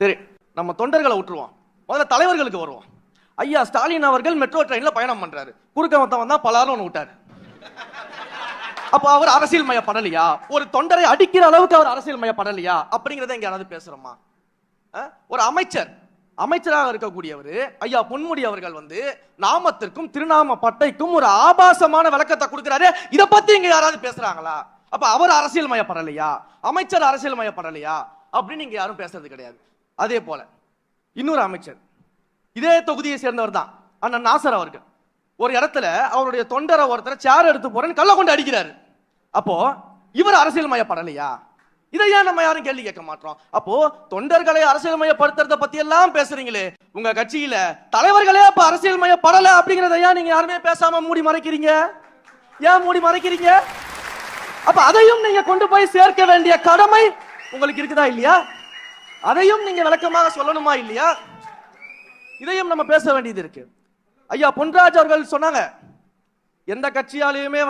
சரி, நம்ம தொண்டர்களை விட்டுருவோம், முதல்ல தலைவர்களுக்கு வருவோம். ஐயா ஸ்டாலின் அவர்கள் மெட்ரோ ட்ரெயின்ல பயணம் பண்றாரு, குறுக்க மொத்தம் தான் பலாரும் ஒன்று விட்டாரு. அப்ப அவர் அரசியல் மயப்படலையா? ஒரு தொண்டரை அடிக்கிற அளவுக்கு அவர் அரசியல் மயப்படலையா அப்படிங்கறத இங்க யாராவது பேசுறோமா? ஒரு அமைச்சராக இருக்கக்கூடியவர் ஐயா பொன்முடி அவர்கள் நாமத்திற்கும் திருநாம பட்டைக்கும் ஒரு ஆபாசமான விளக்கத்தை கொடுக்கிறாரு. இத பத்தி இங்க யாராவது பேசுறாங்களா? அப்ப அவர் அரசியல் மயப்படலையா? அமைச்சர் அரசியல் மயப்படலையா அப்படின்னு இங்க யாரும் பேசுறது கிடையாது. அதே போல இன்னொரு அமைச்சர், இதே தொகுதியை சேர்ந்தவர் தான், அண்ணன் நாசர் அவர்கள், ஒரு இடத்துல அவருடைய தொண்டரை ஒருத்தர் சேர் எடுத்து போறேன்னு கள்ள கொண்டு அடிக்கிறாரு. அப்போ இவர் அரசியல் மயப்படலையா? இதை ஏன் நம்ம யாரும் கேள்வி கேட்க மாட்டோம்? அப்போ தொண்டர்களை அரசியல் மயப்படுத்துறத பத்தி எல்லாம் பேசுறீங்களே, உங்க கட்சியில தலைவர்களே அப்ப அரசியல் மயப்படல அப்படிங்கறத ஏன் நீங்க யாருமே பேசாம மூடி மறைக்கிறீங்க? ஏன் மூடி மறைக்கிறீங்க? அப்ப அதையும் நீங்க கொண்டு போய் சேர்க்க வேண்டிய கடமை உங்களுக்கு இருக்குதா இல்லையா? அதையும் நீங்க விளக்கமாக சொல்லணுமா இல்லையா? இதையும் நம்ம பேச வேண்டியது இருக்கு. ஐயா பொன்ராஜ் அவர்கள் சொன்னாங்க, எந்த கட்சியாலையுமே